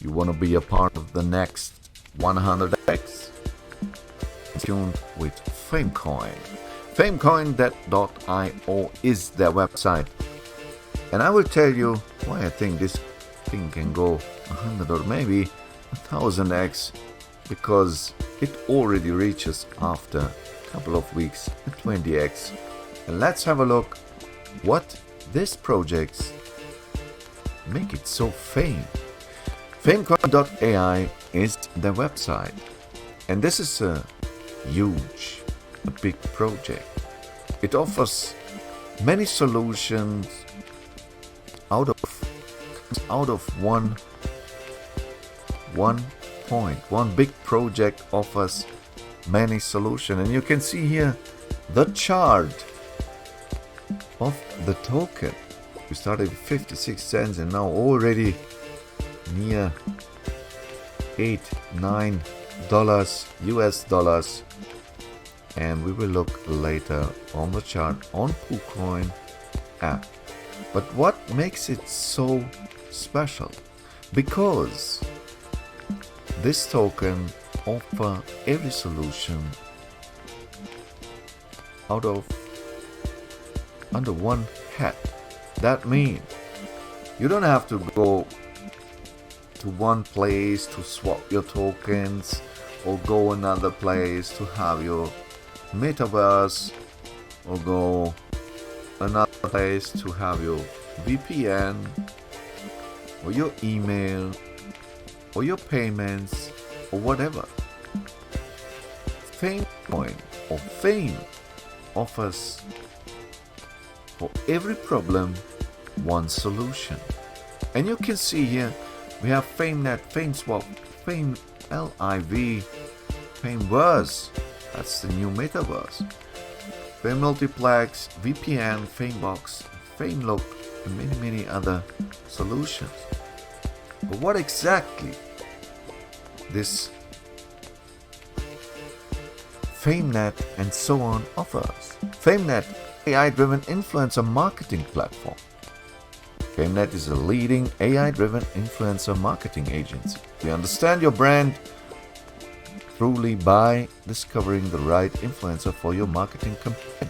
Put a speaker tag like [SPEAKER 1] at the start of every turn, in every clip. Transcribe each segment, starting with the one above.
[SPEAKER 1] You want to be a part of the next 100x? Tuned with FameCoin. FameCoin.io is their website. And I will tell you why I think this thing can go 100 or maybe 1000x, because it already reaches after a couple of weeks at 20x. And let's have a look what these projects make it so fame. FameCoin.ai is their website, and this is a big project. It offers many solutions out of one point. One big project offers many solutions, and you can see here the chart of the token. We started with 56 cents and now already near $8-9 US dollars, and we will look later on the chart on KuCoin app. But what makes it so special? Because this token offers every solution under one hat. That means you don't have to go to one place to swap your tokens or go another place to have your metaverse or go another place to have your VPN or your email or your payments or whatever. FameCoin or Fame offers for every problem one solution. And you can see here we have FameNet, FameSwap, FameLiv, Fameverse, that's the new metaverse, FameMultiplex, VPN, FameBox, FameLook, and many other solutions. But what exactly this FameNet and so on offers? FameNet, AI-driven influencer marketing platform. FameNet is a leading AI-driven influencer marketing agency. We understand your brand truly by discovering the right influencer for your marketing campaign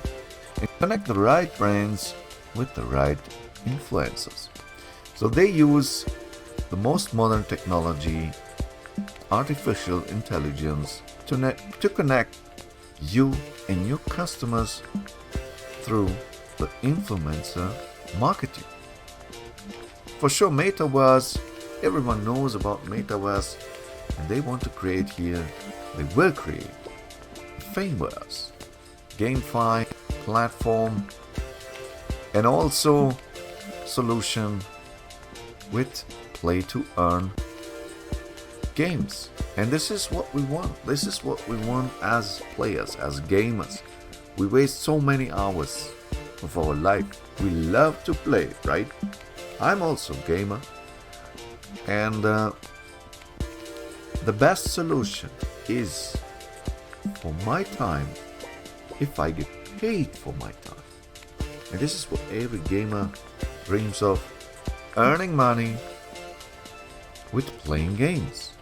[SPEAKER 1] and connect the right brands with the right influencers. So they use the most modern technology, artificial intelligence, to connect you and your customers through the influencer marketing. For sure, Metaverse, everyone knows about Metaverse, and they want to create here, they will create a Fameverse, GameFi platform, and also solution with play-to-earn games. And this is what we want. This is what we want as players, as gamers. We waste so many hours of our life. We love to play, right? I'm also a gamer, and the best solution is for my time if I get paid for my time. And this is what every gamer dreams of, earning money with playing games.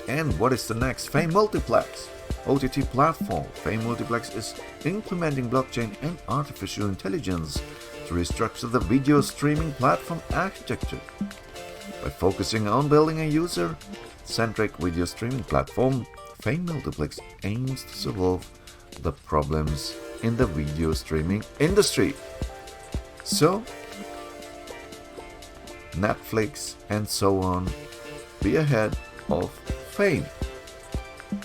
[SPEAKER 1] And what is the next? FameMultiplex, OTT platform. FameMultiplex is implementing blockchain and artificial intelligence to restructure the video streaming platform architecture. By focusing on building a user-centric video streaming platform, FameMultiplex aims to solve the problems in the video streaming industry. So, Netflix and so on, be ahead of Fame.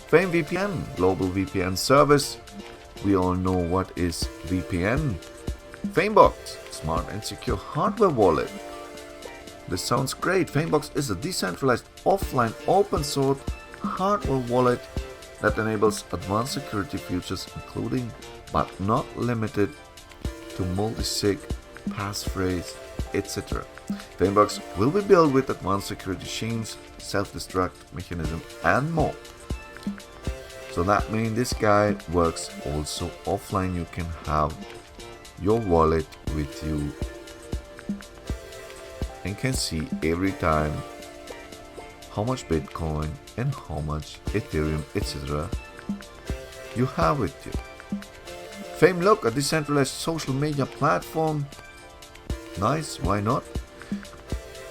[SPEAKER 1] Fame VPN, global VPN service. We all know what is VPN. FameBox, smart and secure hardware wallet. This sounds great. FameBox is a decentralized, offline, open source hardware wallet that enables advanced security features, including but not limited to multi-sig, passphrase, etc. FameBox will be built with advanced security chains, self-destruct mechanism, and more. So that means this guy works also offline. You can have your wallet with you and can see every time how much Bitcoin and how much Ethereum, etc. you have with you. Fame, look, a decentralized social media platform. Nice, why not?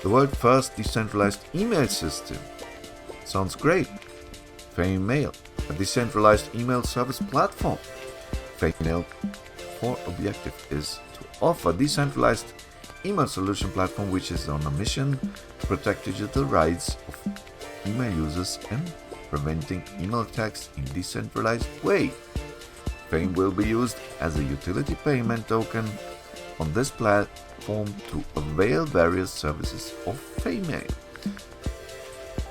[SPEAKER 1] The world's first decentralized email system. Sounds great. Fame Mail, a decentralized email service platform. Fame Mail, for objective is to offer decentralized email solution platform which is on a mission to protect digital rights of email users and preventing email attacks in decentralized way. Fame will be used as a utility payment token on this platform to avail various services of FameMail.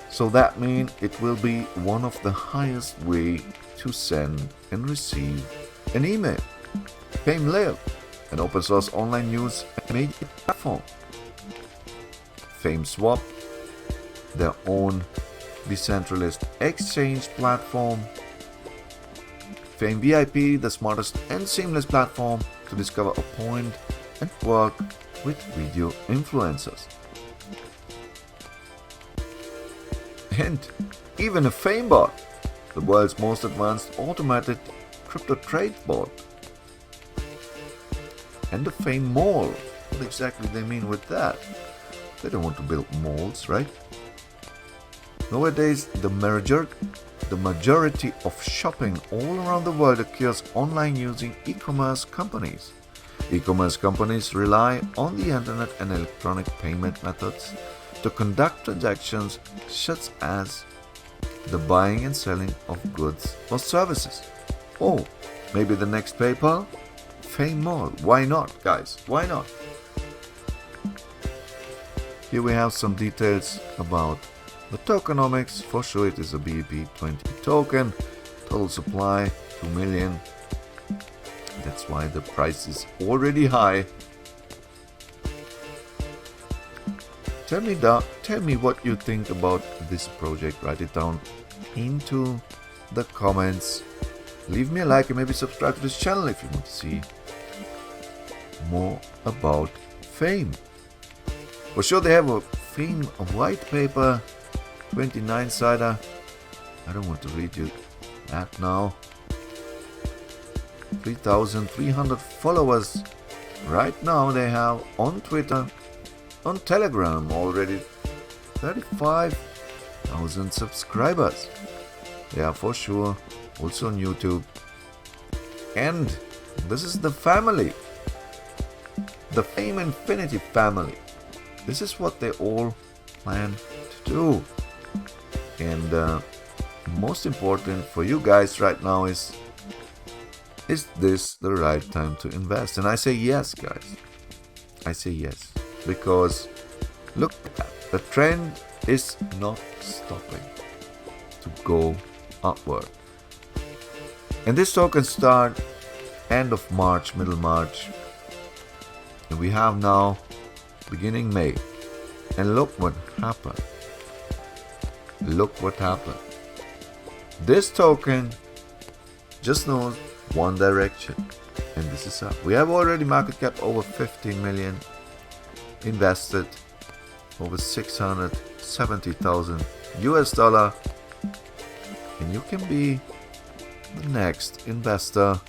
[SPEAKER 1] So that means it will be one of the highest way to send and receive an email. FameLayer, an open source online news and media platform. FameSwap, their own decentralized exchange platform. Fame VIP, the smartest and seamless platform to discover, appoint and work with video influencers. And even a FameBot, the world's most advanced automated crypto trade bot. And the Fame Mall, what exactly they mean with that? They don't want to build malls, right? Nowadays, the majority of shopping all around the world occurs online using e-commerce companies. E-commerce companies rely on the internet and electronic payment methods to conduct transactions such as the buying and selling of goods or services. Oh, maybe the next PayPal? Fame Mall. Why not, guys? Why not? Here we have some details about the tokenomics. For sure it is a BEP20 token. Total supply 2 million. That's why the price is already high. Tell me what you think about this project. Write it down into the comments. Leave me a like and maybe subscribe to this channel if you want to see more about Fame. For sure they have a Fame white paper, 29-sider. I don't want to read you that now. 3,300 followers right now they have on Twitter. On Telegram already 35,000 subscribers. They are for sure also on YouTube. And this is the family. The Fame Infinity family. This is what they all plan to do. And most important for you guys right now is this the right time to invest? And I say yes, guys. I say yes. Because look, the trend is not stopping to go upward. And this token start end of March, middle March. And we have now beginning May. And look what happened. Look what happened. This token just knows one direction. And this is up. We have already market cap over 15 million. Invested over 670,000 US dollar, and you can be the next investor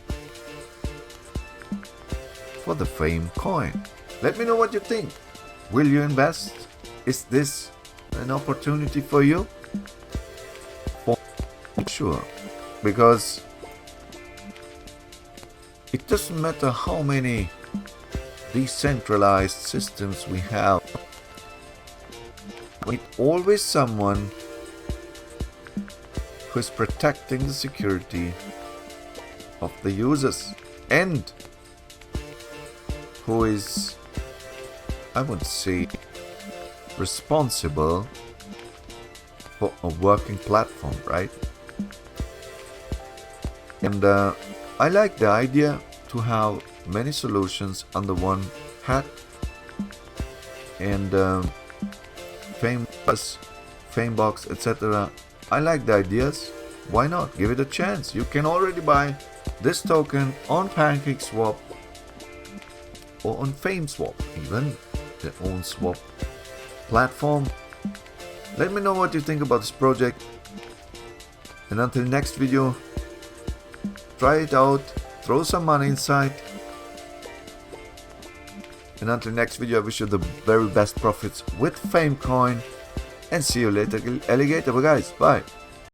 [SPEAKER 1] for the Fame coin. Let me know what you think. Will you invest? Is this an opportunity for you? For sure, because it doesn't matter how many decentralized systems we have, it's always someone who is protecting the security of the users and who is, I would say, responsible for a working platform, right? And I like the idea to have many solutions under one hat. And Famebox, etc. I like the ideas. Why not? Give it a chance. You can already buy this token on PancakeSwap or on FameSwap, even their own swap platform. Let me know what you think about this project. And until next video, try it out, throw some money inside. And until next video, I wish you the very best profits with FameCoin. And see you later, alligator guys. Bye.